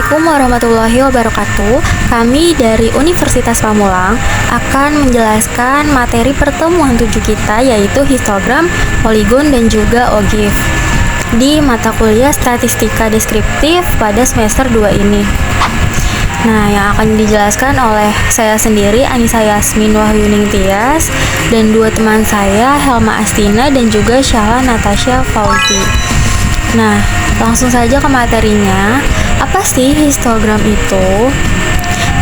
Assalamualaikum warahmatullahi wabarakatuh. Kami dari Universitas Pamulang akan menjelaskan materi pertemuan 7 kita, yaitu histogram, poligon, dan juga OGIF di mata kuliah Statistika Deskriptif pada semester 2 ini. Nah, yang akan dijelaskan oleh saya sendiri, Anissa Yasmin Wahyuning Tias, dan dua teman saya, Helma Astina dan juga Syahla Natasha Fauzi. Nah, langsung saja ke materinya. Apa sih histogram itu?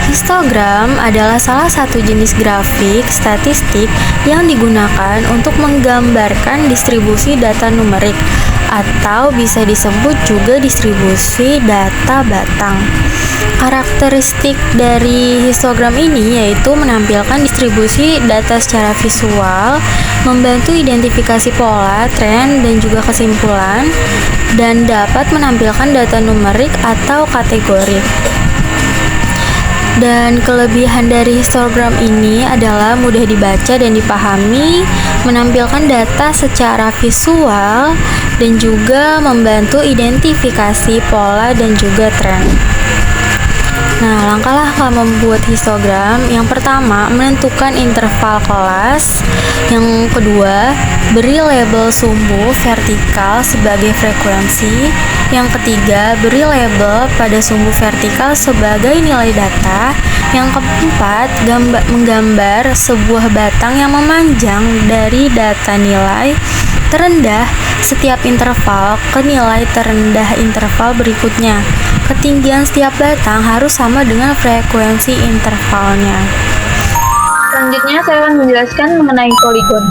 Histogram adalah salah satu jenis grafik statistik yang digunakan untuk menggambarkan distribusi data numerik, atau bisa disebut juga distribusi data batang. Karakteristik dari histogram ini yaitu menampilkan distribusi data secara visual, membantu identifikasi pola, tren, dan juga kesimpulan, dan dapat menampilkan data numerik atau kategori. Dan kelebihan dari histogram ini adalah mudah dibaca dan dipahami, menampilkan data secara visual, dan juga membantu identifikasi pola dan juga tren. Nah, langkah-langkah membuat histogram: yang pertama, menentukan interval kelas. Yang kedua, beri label sumbu vertikal sebagai frekuensi. Yang ketiga, beri label pada sumbu vertikal sebagai nilai data. Yang keempat, menggambar sebuah batang yang memanjang dari data nilai terendah setiap interval ke nilai terendah interval berikutnya. Ketinggian setiap batang harus sama dengan frekuensi intervalnya. Selanjutnya saya akan menjelaskan mengenai poligon.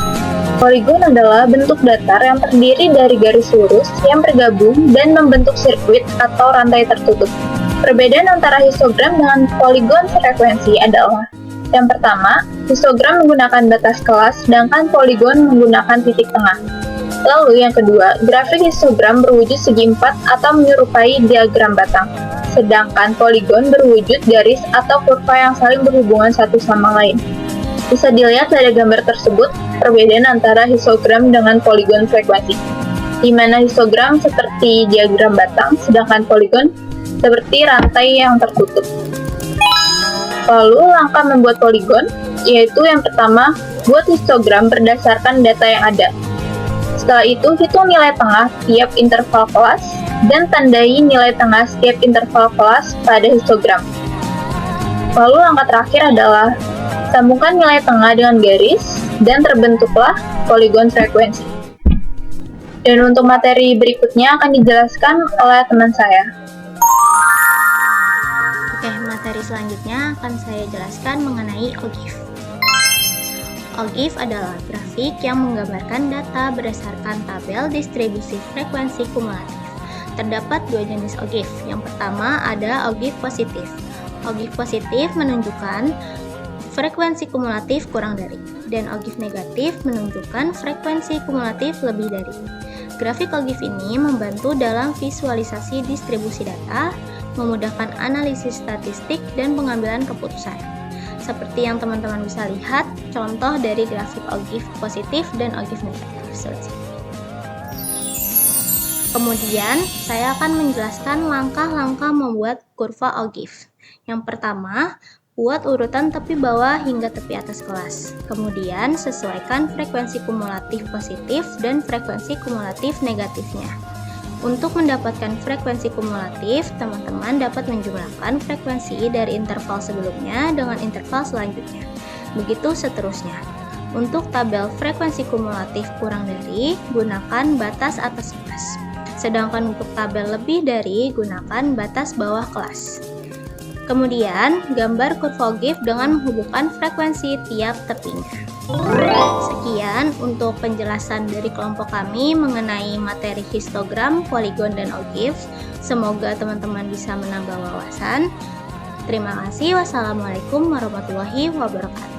Poligon adalah bentuk datar yang terdiri dari garis lurus yang bergabung dan membentuk sirkuit atau rantai tertutup. Perbedaan antara histogram dengan poligon frekuensi adalah: yang pertama, histogram menggunakan batas kelas, sedangkan poligon menggunakan titik tengah. Lalu yang kedua, grafik histogram berwujud segi empat atau menyerupai diagram batang, sedangkan poligon berwujud garis atau kurva yang saling berhubungan satu sama lain. Bisa dilihat dari gambar tersebut perbedaan antara histogram dengan poligon frekuensi, di mana histogram seperti diagram batang, sedangkan poligon seperti rantai yang tertutup. Lalu langkah membuat poligon, yaitu yang pertama, buat histogram berdasarkan data yang ada. Setelah itu, hitung nilai tengah tiap interval kelas dan tandai nilai tengah setiap interval kelas pada histogram. Lalu langkah terakhir adalah sambungkan nilai tengah dengan garis dan terbentuklah poligon frekuensi. Dan untuk materi berikutnya akan dijelaskan oleh teman saya. Oke, materi selanjutnya akan saya jelaskan mengenai OGIF. OGIF adalah grafik yang menggambarkan data berdasarkan tabel distribusi frekuensi kumulatif. Terdapat dua jenis OGIF. Yang pertama ada OGIF positif. OGIF positif menunjukkan frekuensi kumulatif kurang dari, dan OGIF negatif menunjukkan frekuensi kumulatif lebih dari. Grafik OGIF ini membantu dalam visualisasi distribusi data, memudahkan analisis statistik dan pengambilan keputusan. Seperti yang teman-teman bisa lihat, contoh dari grafik OGIF positif dan OGIF negatif. Kemudian, saya akan menjelaskan langkah-langkah membuat kurva OGIF. Yang pertama, buat urutan tepi bawah hingga tepi atas kelas. Kemudian, sesuaikan frekuensi kumulatif positif dan frekuensi kumulatif negatifnya. Untuk mendapatkan frekuensi kumulatif, teman-teman dapat menjumlahkan frekuensi dari interval sebelumnya dengan interval selanjutnya. Begitu seterusnya. Untuk tabel frekuensi kumulatif kurang dari, gunakan batas atas kelas. Sedangkan untuk tabel lebih dari, gunakan batas bawah kelas. Kemudian, gambar kurva OGIF dengan menghubungkan frekuensi tiap tepinya. Sekian untuk penjelasan dari kelompok kami mengenai materi histogram, poligon, dan OGIF. Semoga teman-teman bisa menambah wawasan. Terima kasih. Wassalamualaikum warahmatullahi wabarakatuh.